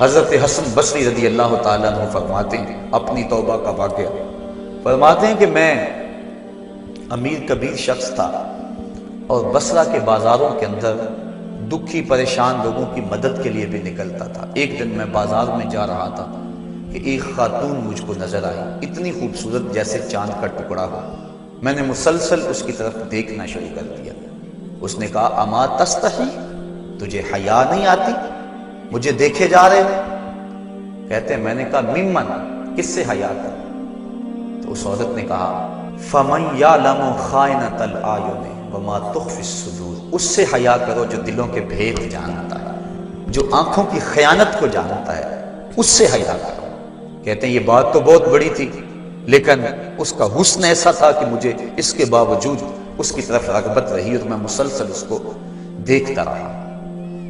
حضرت حسن بصری رضی اللہ تعالیٰ عنہ فرماتے ہیں اپنی توبہ کا واقعہ، فرماتے ہیں کہ میں امیر کبیر شخص تھا اور بصرہ کے بازاروں کے اندر دکھی پریشان لوگوں کی مدد کے لیے بھی نکلتا تھا۔ ایک دن میں بازار میں جا رہا تھا کہ ایک خاتون مجھ کو نظر آئی، اتنی خوبصورت جیسے چاند کا ٹکڑا ہو۔ میں نے مسلسل اس کی طرف دیکھنا شروع کر دیا۔ اس نے کہا اما تستحی، تجھے حیا نہیں آتی، مجھے دیکھے جا رہے ہو؟ کہتے ہیں میں نے کہا ممن، کس سے حیا کر؟ تو اس عورت نے کہا فمن یعلم خائنۃ الاعین وما تخفی الصدور، اس سے حیا کرو جو دلوں کے بھید جانتا ہے، جو آنکھوں کی خیانت کو جانتا ہے، اس سے حیا کرو۔ کہتے ہیں یہ بات تو بہت بڑی تھی، لیکن اس کا حسن ایسا تھا کہ مجھے اس کے باوجود اس کی طرف رغبت رہی اور میں مسلسل اس کو دیکھتا رہا۔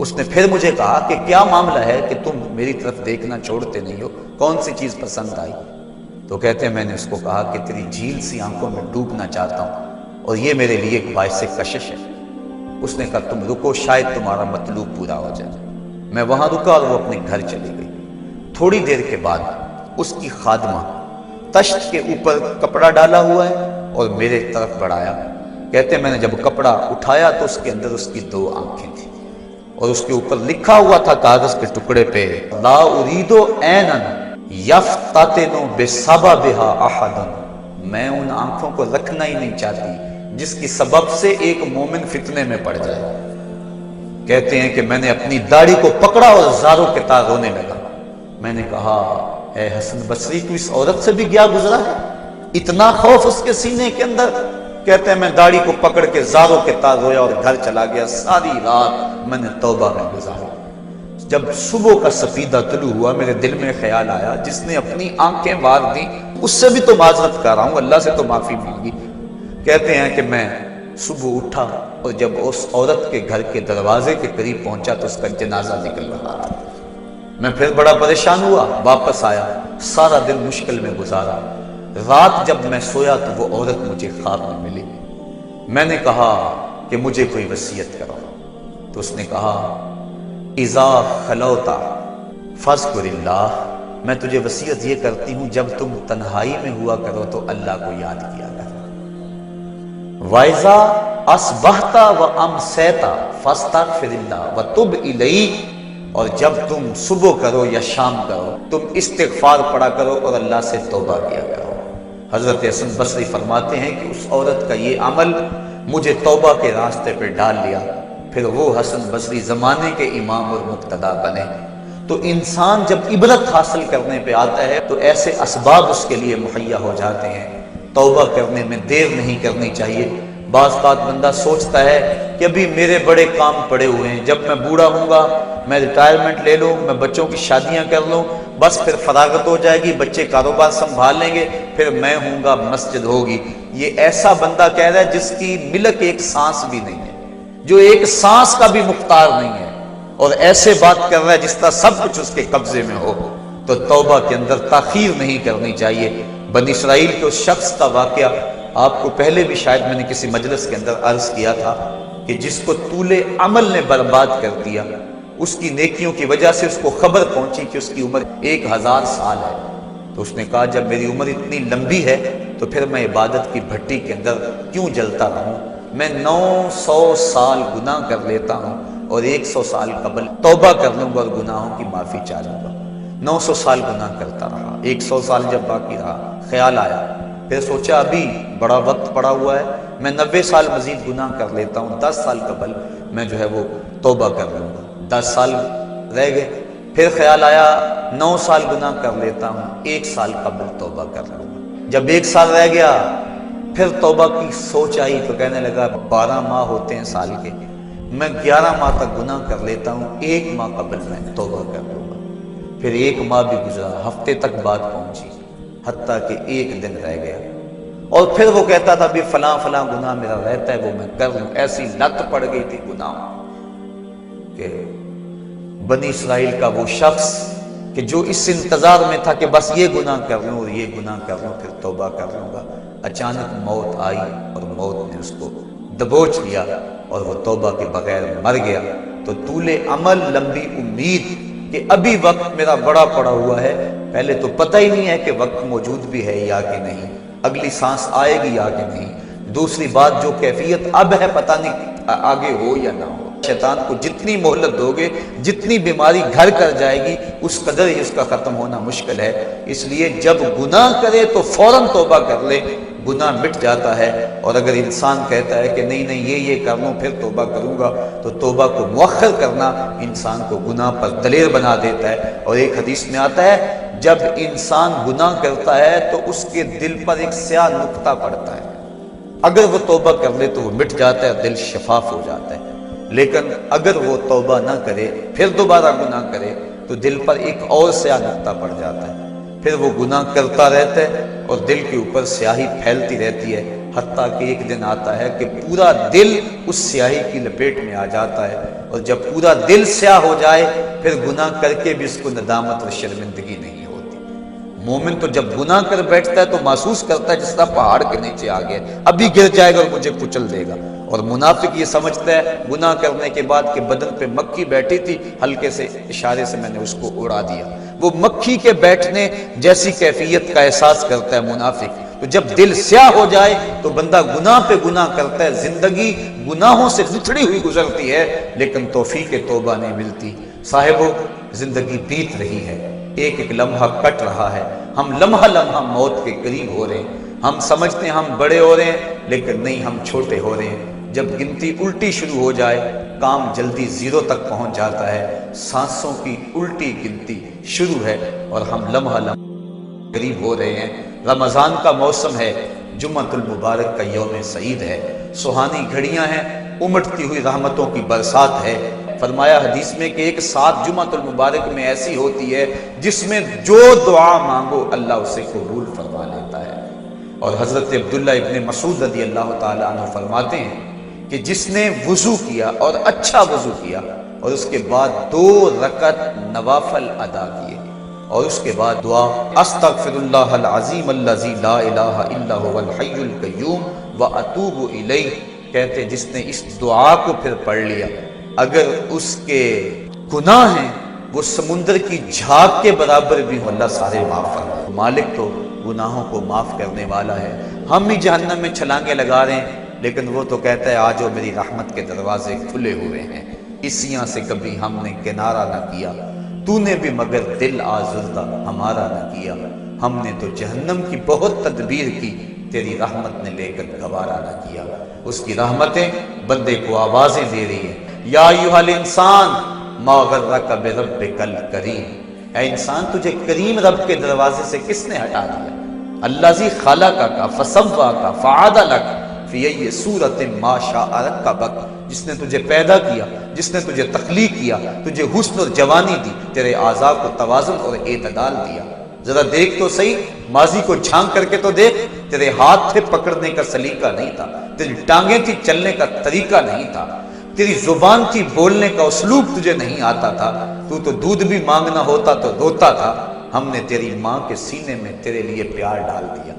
اس نے پھر مجھے کہا کہ کیا معاملہ ہے کہ تم میری طرف دیکھنا چھوڑتے نہیں ہو، کون سی چیز پسند آئی؟ تو کہتے ہیں میں نے اس کو کہا کہ تیری جھیل سی آنکھوں میں ڈوبنا چاہتا ہوں اور یہ میرے لیے ایک باعث کشش ہے۔ اس نے کہا تم رکو، شاید تمہارا مطلوب پورا ہو جائے۔ میں وہاں رکا اور وہ اپنے گھر چلی گئی۔ تھوڑی دیر کے بعد اس کی خادمہ تشت کے اوپر کپڑا ڈالا ہوا ہے اور میرے طرف بڑھایا۔ کہتے ہیں میں نے جب کپڑا اٹھایا تو اس کے اندر اس کی 2 آنکھیں تھیں اور اس کے اوپر لکھا ہوا تھا کاغذ کے ٹکڑے پہ لا اريد عینا یفتتن بسببها احدا، میں ان آنکھوں کو رکھنا ہی نہیں چاہتی جس کی سبب سے ایک مومن فتنے میں پڑ جائے۔ کہتے ہیں کہ میں نے اپنی داڑھی کو پکڑا اور زاروں کے تار رونے لگا۔ میں نے کہا اے حسن بصری تو اس عورت سے بھی گیا گزرا ہے، اتنا خوف اس کے سینے کے اندر؟ کہتے ہیں میں داڑھی کو پکڑ کے زاروں کے تار رویا اور گھر چلا گیا۔ ساری رات میں نے توبہ میں گزاری۔ جب صبح کا سفیدہ طلوع ہوا میرے دل میں خیال آیا جس نے اپنی آنکھیں وار دی اس سے بھی تو معذرت کر رہا ہوں، اللہ سے تو معافی مانگی۔ کہتے ہیں کہ میں صبح اٹھا اور جب اس عورت کے گھر کے دروازے کے قریب پہنچا تو اس کا جنازہ نکل رہا تھا۔ میں پھر بڑا پریشان ہوا، واپس آیا، سارا دن مشکل میں گزارا۔ رات جب میں سویا تو وہ عورت مجھے خواب میں ملی۔ میں نے کہا کہ مجھے کوئی وصیت کرو، تو اس نے کہا اذا خلوت فاذکر اللہ، میں تجھے وصیت یہ کرتی ہوں جب تم تنہائی میں ہوا کرو تو اللہ کو یاد کیا کرو۔ وَإِذَا أَصْبَحْتَ وَأَمْسَيْتَ فَاسْتَغْفِرِ اللَّهَ وَتُبْ إِلَيْهِ، اور جب تم صبح کرو یا شام کرو تم استغفار پڑھا کرو اور اللہ سے توبہ کیا کرو۔ حضرت حسن بصری فرماتے ہیں کہ اس عورت کا یہ عمل مجھے توبہ کے راستے پہ ڈال لیا۔ پھر وہ حسن بصری زمانے کے امام اور مقتدا بنے۔ تو انسان جب عبرت حاصل کرنے پہ آتا ہے تو ایسے اسباب اس کے لیے مہیا ہو جاتے ہیں۔ توبہ کرنے میں دیر نہیں کرنی چاہیے۔ بعض بات بندہ سوچتا ہے کہ ابھی میرے بڑے کام پڑے ہوئے ہیں، جب میں بوڑھا ہوں گا میں ریٹائرمنٹ لے لوں، میں بچوں کی شادیاں کر لوں، بس پھر فراغت ہو جائے گی، بچے کاروبار سنبھال لیں گے، پھر میں ہوں گا، مسجد ہوگی۔ یہ ایسا بندہ کہہ رہا ہے جس کی ملک ایک سانس بھی نہیں ہے، جو ایک سانس کا بھی مختار نہیں ہے، اور ایسے بات کر رہا ہے جس طرح سب کچھ اس کے قبضے میں ہو۔ تو توبہ کے اندر تاخیر نہیں کرنی چاہیے۔ بنی اسرائیل کے اس شخص کا واقعہ آپ کو پہلے بھی شاید میں نے کسی مجلس کے اندر عرض کیا تھا کہ جس کو طول عمل نے برباد کر دیا، اس کی نیکیوں کی وجہ سے اس کو خبر پہنچی کہ اس کی عمر 1000 سال ہے، تو اس نے کہا جب میری عمر اتنی لمبی ہے تو پھر میں عبادت کی بھٹی کے اندر کیوں جلتا رہوں؟ میں 900 سال گناہ کر لیتا ہوں اور 100 سال قبل توبہ کر لوں گا اور گناہوں کی معافی چاہ لوں گا۔ 900 سال گناہ کرتا رہا، 100 سال جب باقی رہا خیال آیا، پھر سوچا ابھی بڑا وقت پڑا ہوا ہے، میں 90 سال مزید گناہ کر لیتا ہوں، 10 سال قبل میں جو ہے وہ توبہ کر لوں گا۔ 10 سال رہ گئے، پھر خیال آیا 9 سال گناہ کر لیتا ہوں، 1 سال قبل توبہ کر لوں گا۔ جب 1 سال رہ گیا پھر توبہ کی سوچ آئی تو کہنے لگا 12 ماہ ہوتے ہیں سال کے، میں 11 ماہ تک گناہ کر لیتا ہوں، 1 ماہ قبل میں توبہ کر لوں گا۔ پھر 1 ماہ بھی گزرا، ہفتے تک بات پہنچی، حتیٰ کہ 1 دن رہ گیا، اور پھر وہ کہتا تھا بھی فلاں فلاں گناہ میرا رہتا ہے وہ میں کر لوں۔ ایسی لت پڑ گئی تھی گناہ کہ بنی اسرائیل کا وہ شخص کہ جو اس انتظار میں تھا کہ بس یہ گناہ کر لوں اور یہ گناہ کر لوں پھر توبہ کر لوں گا، اچانک موت آئی اور موت نے اس کو دبوچ لیا اور وہ توبہ کے بغیر مر گیا۔ تو طول عمل، لمبی امید کہ ابھی وقت میرا بڑا پڑا ہوا ہے، پہلے تو پتہ ہی نہیں ہے کہ وقت موجود بھی ہے یا کہ نہیں، اگلی سانس آئے گی یا کہ نہیں، دوسری بات جو کیفیت اب ہے پتہ نہیں آگے ہو یا نہ ہو۔ شیطان کو جتنی مہلت دو گے، جتنی بیماری گھر کر جائے گی، اس قدر ہی اس کا ختم ہونا مشکل ہے۔ اس لیے جب گناہ کرے تو فوراً توبہ کر لے، گناہ مٹ جاتا ہے۔ اور اگر انسان کہتا ہے کہ نہیں نہیں یہ کر لوں پھر توبہ کروں گا، تو توبہ کو مؤخر کرنا انسان کو گناہ پر دلیر بنا دیتا ہے۔ اور ایک حدیث میں آتا ہے جب انسان گناہ کرتا ہے تو اس کے دل پر ایک سیاہ نقطہ پڑتا ہے، اگر وہ توبہ کر لے تو وہ مٹ جاتا ہے، دل شفاف ہو جاتا ہے۔ لیکن اگر وہ توبہ نہ کرے پھر دوبارہ گناہ کرے تو دل پر ایک اور سیاہ نقطہ پڑ جاتا ہے، پھر وہ گناہ کرتا رہتا ہے اور دل کے اوپر سیاہی پھیلتی رہتی ہے، حتیٰ کہ ایک دن آتا ہے کہ پورا دل اس سیاہی کی لپیٹ میں آ جاتا ہے۔ اور جب پورا دل سیاہ ہو جائے پھر گناہ کر کے بھی اس کو ندامت اور شرمندگی نہیں ہوتی۔ مومن تو جب گناہ کر بیٹھتا ہے تو محسوس کرتا ہے جس طرح پہاڑ کے نیچے آ گیا، ابھی گر جائے گا اور مجھے کچل دے گا۔ اور منافق یہ سمجھتا ہے گناہ کرنے کے بعد کہ بدن پہ مکھی بیٹھی تھی، ہلکے سے اشارے سے میں نے اس کو اڑا دیا، وہ مکھی کے بیٹھنے جیسی کیفیت کا احساس کرتا ہے منافق۔ تو جب دل سیاہ ہو جائے تو بندہ گناہ پہ گناہ کرتا ہے، زندگی گناہوں سے لتھڑی ہوئی گزرتی ہے لیکن توفیق توبہ نہیں ملتی۔ صاحبو، زندگی بیت رہی ہے، ایک ایک لمحہ کٹ رہا ہے، ہم لمحہ لمحہ موت کے قریب ہو رہے ہیں۔ ہم سمجھتے ہیں ہم بڑے ہو رہے ہیں لیکن نہیں، ہم چھوٹے ہو رہے ہیں۔ جب گنتی الٹی شروع ہو جائے کام جلدی زیرو تک پہنچ جاتا ہے، سانسوں کی الٹی گنتی شروع ہے اور ہم لمحہ لمحہ قریب ہو رہے ہیں۔ رمضان کا موسم ہے، جمعۃ المبارک کا یوم سعید ہے، سہانی گھڑیاں ہیں، امٹتی ہوئی رحمتوں کی برسات ہے۔ فرمایا حدیث میں کہ ایک ساتھ جمعۃ المبارک میں ایسی ہوتی ہے جس میں جو دعا مانگو اللہ اسے قبول فرما لیتا ہے۔ اور حضرت عبداللہ ابن مسعود رضی اللہ تعالیٰ عنہ فرماتے ہیں کہ جس نے وضو کیا اور اچھا وضو کیا اور اس کے بعد 2 رکعت نوافل ادا کیے اور اس کے بعد دعا استغفر اللہ العظیم الذی لا الہ الا هو الحی القیوم واتوب الیہ، کہتے جس نے اس دعا کو پھر پڑھ لیا، اگر اس کے گناہ ہیں وہ سمندر کی جھاگ کے برابر بھی ہو اللہ سارے معاف فرمائے۔ مالک تو گناہوں کو معاف کرنے والا ہے، ہم ہی جہنم میں چھلانگیں لگا رہے ہیں لیکن وہ تو کہتا ہے آجو میری رحمت کے دروازے کھلے ہوئے ہیں، اسیاں سے کبھی ہم نے کنارہ نہ کیا، تو نے بھی مگر دل آزردہ ہمارا نہ کیا، ہم نے تو جہنم کی بہت تدبیر کی، تیری رحمت نے لے کر گوارا نہ کیا۔ اس کی رحمتیں بندے کو آوازیں دے رہی ہیں، یا ایھا الانسان ما غرک بربک الکریم، اے انسان تجھے کریم رب کے دروازے سے کس نے ہٹا دیا؟ الذی خلقک فسواک فعدلک فی ای صورت ما شاء رکبک، جس نے تجھے پیدا کیا، جس نے تجھے تخلیق کیا، تجھے حسن اور جوانی دی، تیرے اعضاء کو توازن اور اعتدال دیا۔ ذرا دیکھ تو صحیح، ماضی کو جھانک کر کے تو دیکھ، تیرے ہاتھ تھے پکڑنے کا سلیقہ نہیں تھا، تیری ٹانگیں تھی چلنے کا طریقہ نہیں تھا، تیری زبان تھی بولنے کا اسلوب تجھے نہیں آتا تھا، تو دودھ بھی مانگنا ہوتا تو روتا تھا، ہم نے تیری ماں کے سینے میں تیرے لیے پیار ڈال دیا۔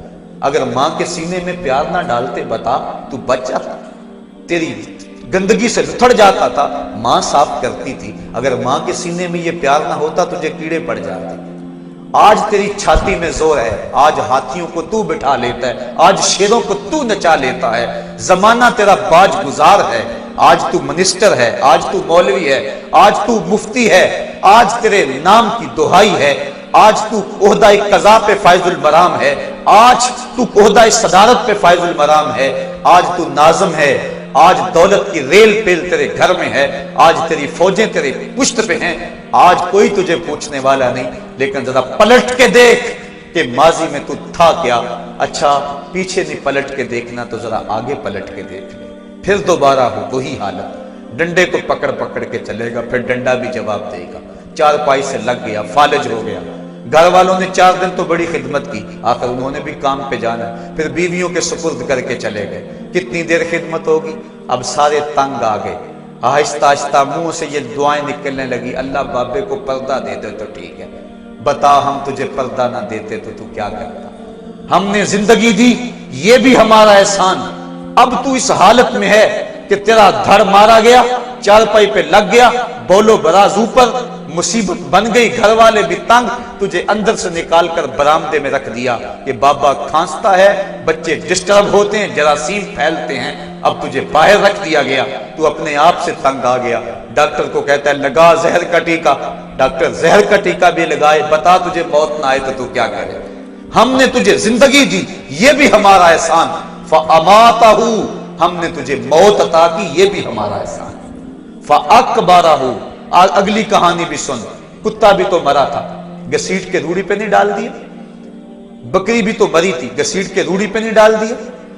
اگر ماں کے سینے میں پیار نہ ڈالتے بتا تو بچ جاتا، تیری گندگی سے لتھڑ جاتا تھا، ماں صاف کرتی تھی، اگر ماں کے سینے میں یہ پیار نہ ہوتا تجھے کیڑے پڑ جاتے۔ آج تیری چھاتی میں زور ہے، آج ہاتھیوں کو تو بٹھا لیتا ہے، آج شیروں کو تو نچا لیتا ہے، زمانہ تیرا باج گزار ہے، آج تو منسٹر ہے، آج تو مولوی ہے، آج تو مفتی ہے، آج تیرے نام کی دہائی ہے، آج تو عہدہ قضا پہ فائز المرام ہے، آج تو عہدہ صدارت پہ فائز المرام ہے، آج تو ناظم ہے، آج دولت کی ریل پیل تیرے گھر میں ہے، آج تیری فوجیں تیرے پشت پہ ہیں، آج کوئی تجھے پوچھنے والا نہیں، لیکن ذرا پلٹ کے دیکھ کہ ماضی میں تو تھا کیا۔ اچھا پیچھے نہیں پلٹ کے دیکھنا تو ذرا آگے پلٹ کے دیکھ لے، پھر دوبارہ ہو وہی حالت، ڈنڈے کو پکڑ پکڑ کے چلے گا، پھر ڈنڈا بھی جواب دے گا، چارپائی سے لگ گیا، فالج ہو گیا، گھر والوں نے 4 دن تو بڑی خدمت کی، آخر انہوں نے بھی کام پہ جانا، پھر بیویوں کے سپرد کر کے چلے گئے، کتنی دیر خدمت ہوگی، اب سارے تنگ آ گئے، آہستہ آہستہ منہ سے یہ دعائیں نکلنے لگی، اللہ بابے کو پردہ دے دے تو ٹھیک ہے، بتا ہم تجھے پردہ نہ دیتے تو کیا کرتا، ہم نے زندگی دی یہ بھی ہمارا احسان، اب تو اس حالت میں ہے کہ تیرا دھڑ مارا گیا، چارپائی پہ لگ گیا، بولو براز اوپر، مصیبت بن گئی، گھر والے بھی تنگ، تجھے اندر سے نکال کر برآمدے میں رکھ دیا کہ بابا کھانستا ہے، بچے ڈسٹرب ہوتے ہیں، جراثیم پھیلتے ہیں، اب تجھے باہر رکھ دیا گیا، تو اپنے آپ سے تنگ آ گیا۔ ڈاکٹر کو کہتا ہے لگا زہر کا ٹیکہ، ڈاکٹر زہر کا ٹیکہ بھی لگائے، بتا تجھے موت نہ آئے تو کیا کرے؟ ہم نے تجھے زندگی دی، یہ بھی ہمارا احسان، فَأَمَاتَهُ، ہم نے تجھے موت عطا کی، یہ بھی ہمارا احسان، فَأَقْبَرَهُ، اگلی کہانی بھی سن، کتا بھی تو مرا تھا، گھسیٹ کے روڑی پہ نہیں ڈال دیا؟ بکری بھی تو مری تھی، گھسیٹ کے روڑی پہ نہیں ڈال دیا؟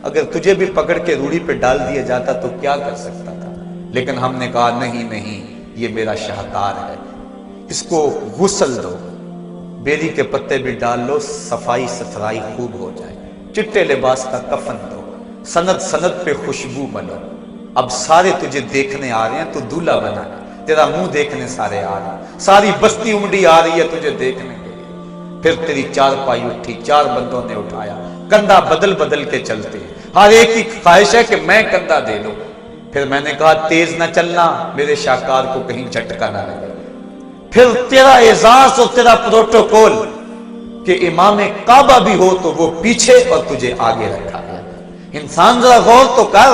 اگر تجھے بھی پکڑ کے روڑی پہ ڈال دیا جاتا تو کیا کر سکتا تھا؟ لیکن ہم نے کہا نہیں نہیں، یہ میرا شاہکار ہے، اس کو غسل دو، بیری کے پتے بھی ڈال لو، صفائی ستھرائی خوب ہو جائے، چٹے لباس کا کفن دو، سند سند پہ خوشبو ملو، اب سارے تجھے دیکھنے آ رہے ہیں، تو دولہا بنا ہے، تیرا منہ دیکھنے سارے آ رہے ہیں، ساری بستی امڑی آ رہی ہے تجھے دیکھنے کے لیے۔ پھر تیری چار پائی اٹھی، چار بندوں نے اٹھایا، کندھا بدل بدل کے چلتے ہیں، ہر ایک کی خواہش ہے کہ میں کندھا دے لوں۔ پھر میں نے کہا تیز نہ چلنا، میرے شاہکار کو کہیں جھٹکا نہ لگے۔ پھر تیرا اعزاز اور تیرا پروٹوکول کہ امام کعبہ بھی ہو تو وہ پیچھے اور تجھے آگے رکھا گیا۔ انسان ذرا غور تو کر،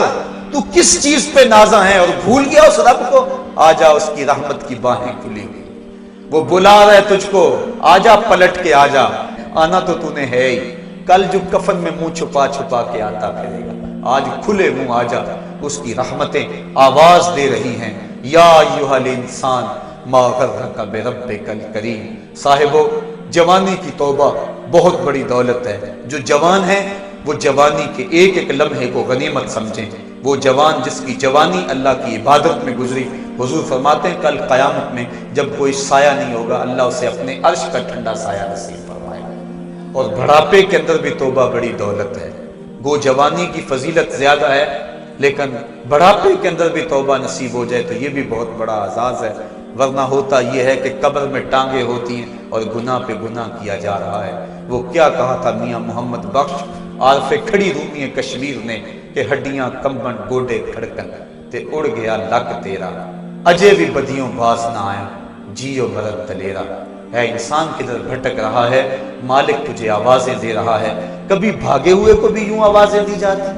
تو کس چیز پہ نازا ہے اور بھول گیا اس رب کو؟ آجا، اس کی رحمت کی باہیں کھلی گئی، وہ بلا رہا ہے تجھ کو، آجا پلٹ کے آجا، آنا تو تو نے ہے ہی، کل جو کفن میں منہ چھپا چھپا کے آتا پھرے گا، آج کھلے منہ آجا، اس کی رحمتیں آواز دے رہی ہیں، یا ایھا الانسان ما غرک بربک الکریم۔ صاحبو، جوانی کی توبہ بہت بڑی دولت ہے، جو جوان ہیں وہ جوانی کے ایک ایک لمحے کو غنیمت سمجھیں، وہ جوان جس کی جوانی اللہ کی عبادت میں گزری، حضور فرماتے ہیں کل قیامت میں جب کوئی سایہ نہیں ہوگا، اللہ اسے اپنے عرش کا ٹھنڈا سایہ نصیب فرمائے گا۔ اور بڑھاپے کے اندر بھی توبہ بڑی دولت ہے، گو جوانی کی فضیلت زیادہ ہے، لیکن بڑھاپے کے اندر بھی توبہ نصیب ہو جائے تو یہ بھی بہت بڑا اعزاز ہے، ورنہ ہوتا یہ ہے کہ قبر میں ٹانگیں ہوتی ہیں اور گناہ پہ گناہ کیا جا رہا ہے۔ وہ کیا کہا تھا میاں محمد بخش عارف کھڑی رومی کشمیر نے کہ ہڈیاں کمبن گوڈے کھڑکن تے اڑ گیا لک تیرا، اجے بھی بدیوں باز نہ آیا، جیو بھرت دلیرا۔ ہے انسان کدھر بھٹک رہا ہے، مالک تجھے آوازیں دے رہا ہے، کبھی بھاگے ہوئے کو بھی یوں آوازیں دی جاتی،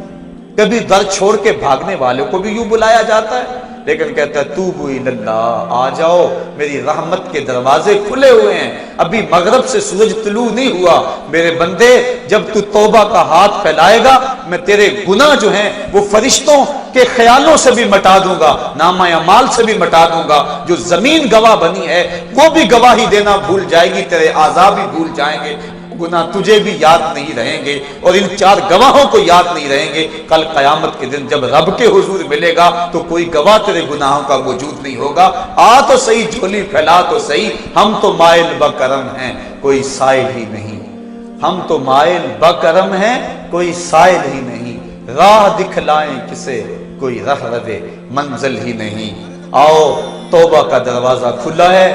کبھی در چھوڑ کے بھاگنے والے کو بھی یوں بلایا جاتا ہے، لیکن کہتا ہے توبوا الی اللہ، آ جاؤ، میری رحمت کے دروازے کھلے ہوئے ہیں، ابھی مغرب سے سورج طلوع نہیں ہوا، میرے بندے جب تو توبہ کا ہاتھ پھیلائے گا میں تیرے گناہ جو ہیں وہ فرشتوں کے خیالوں سے بھی مٹا دوں گا، نامہ اعمال سے بھی مٹا دوں گا، جو زمین گواہ بنی ہے وہ بھی گواہی دینا بھول جائے گی، تیرے اعضاء بھی بھول جائیں گے، گناہ تجھے بھی یاد نہیں رہیں گے، اور ان چار گواہوں کو یاد نہیں رہیں گے۔ کل قیامت کے دن جب رب کے حضور ملے گا تو کوئی گواہ تیرے گناہوں کا موجود نہیں ہوگا، آ تو صحیح، جھولی پھیلا تو صحیح، ہم تو مائل بکرم ہیں کوئی سائل ہی نہیں، ہم تو مائل بکرم ہیں کوئی سائل ہی نہیں، راہ دکھلائیں کسے کوئی رہ روے منزل ہی نہیں۔ آؤ، توبہ کا دروازہ کھلا ہے،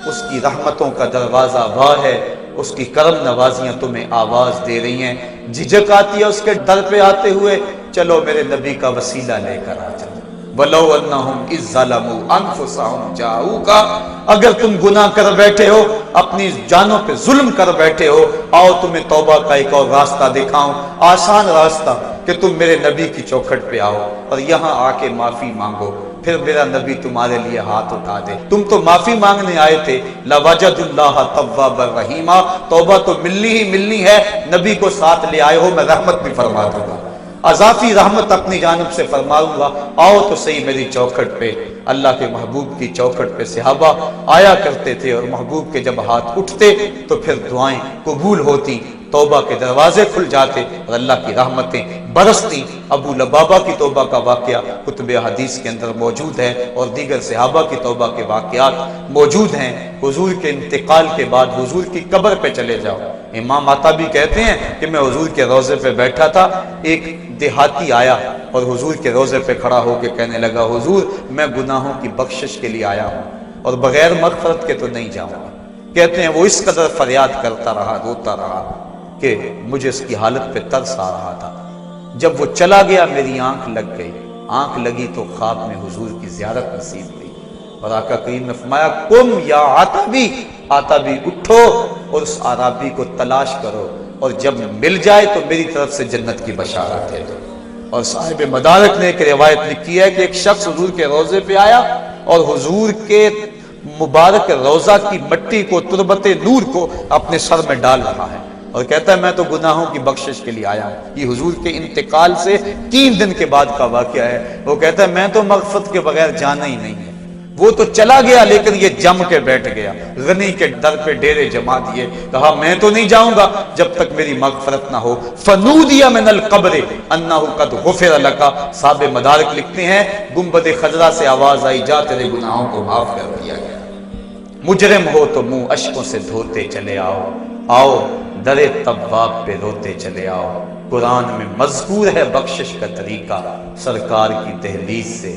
اس کی رحمتوں کا دروازہ واہ ہے، اس کی کرم نوازیاں تمہیں آواز دے رہی ہیں، جھجک آتی ہے اس کے در پہ آتے ہوئے، چلو میرے نبی کا وسیلہ لے کر آ جاؤ، وَلَوْ أَنَّهُمْ إِذْ ظَلَمُوا أَنفُسَهُمْ جَاءُوكَ، اگر تم گناہ کر بیٹھے ہو، اپنی جانوں پہ ظلم کر بیٹھے ہو، آؤ تمہیں توبہ کا ایک اور راستہ دکھاؤں، آسان راستہ، کہ تم میرے نبی کی چوکھٹ پہ آؤ اور یہاں آ کے معافی مانگو، پھر میرا نبی تمہارے لیے ہاتھ اٹھا دے۔ تم تو معافی مانگنے آئے تھے، لَوَجَدُ اللَّهَ تَوَّابًا رَحِيمًا، توبہ تو ملنی ہی ملنی ہے، نبی کو ساتھ لے آئے ہو، میں رحمت بھی فرما دوں گا، اضافی رحمت اپنی جانب سے فرماؤں گا، آؤ تو صحیح میری چوکھٹ پہ۔ اللہ کے محبوب کی چوکھٹ پہ صحابہ آیا کرتے تھے، اور محبوب کے جب ہاتھ اٹھتے تو پھر دعائیں قبول ہوتی، توبہ کے دروازے کھل جاتے اور اللہ کی رحمتیں برستی۔ ابو لبابہ کی توبہ کا واقعہ کتب حدیث کے اندر موجود ہے، اور دیگر صحابہ کی توبہ کے واقعات موجود ہیں۔ حضور کے انتقال کے بعد حضور کی قبر پہ چلے جاؤ، امام عطابی کہتے ہیں کہ میں حضور کے روضے پہ بیٹھا تھا، ایک دیہاتی آیا اور حضور کے روضے پہ کھڑا ہو کے کہنے لگا، حضور میں گناہوں کی بخشش کے لیے آیا ہوں اور بغیر مغفرت کے تو نہیں جاؤں گا۔ کہتے ہیں وہ اس قدر فریاد کرتا رہا، روتا رہا کہ مجھے اس کی حالت پہ ترس آ رہا تھا۔ جب وہ چلا گیا میری آنکھ لگ گئی، آنکھ لگی تو خواب میں حضور کی زیارت نصیب ہوئی، اور آقا کریم نے فرمایا قم یا عتبی، عتبی اٹھو اور اس عرابی کو تلاش کرو، اور جب مل جائے تو میری طرف سے جنت کی بشارت ہے۔ اور صاحب مدارک نے ایک روایت لکھی ہے کہ ایک شخص حضور کے روضے پہ آیا اور حضور کے مبارک روضہ کی مٹی کو، تربت نور کو اپنے سر میں ڈال رہا ہے اور کہتا ہے میں تو گناہوں کی بخشش کے لیے آیا ہوں۔ یہ حضور کے انتقال سے 3 دن کے بعد کا واقعہ ہے۔ وہ کہتا ہے میں تو مغفرت کے بغیر جانا ہی نہیں ہے۔ وہ تو چلا گیا لیکن یہ جم کے بیٹھ گیا، غنی کے در پہ ڈیرے جما دیے، کہا میں تو نہیں جاؤں گا جب تک میری مغفرت نہ ہو۔ فنودی من القبر انہ قد غفر لک، صاحب مدارک لکھتے ہیں گنبد خضرا سے آواز آئی جا تیرے گناہوں کو معاف کر دیا گیا۔ مجرم ہو تو منہ اشکوں سے دھوتے چلے آؤ، آؤ در تواب پہ روتے چلے آؤ۔ قرآن میں مذکور ہے بخشش کا طریقہ، سرکار کی دہلیز سے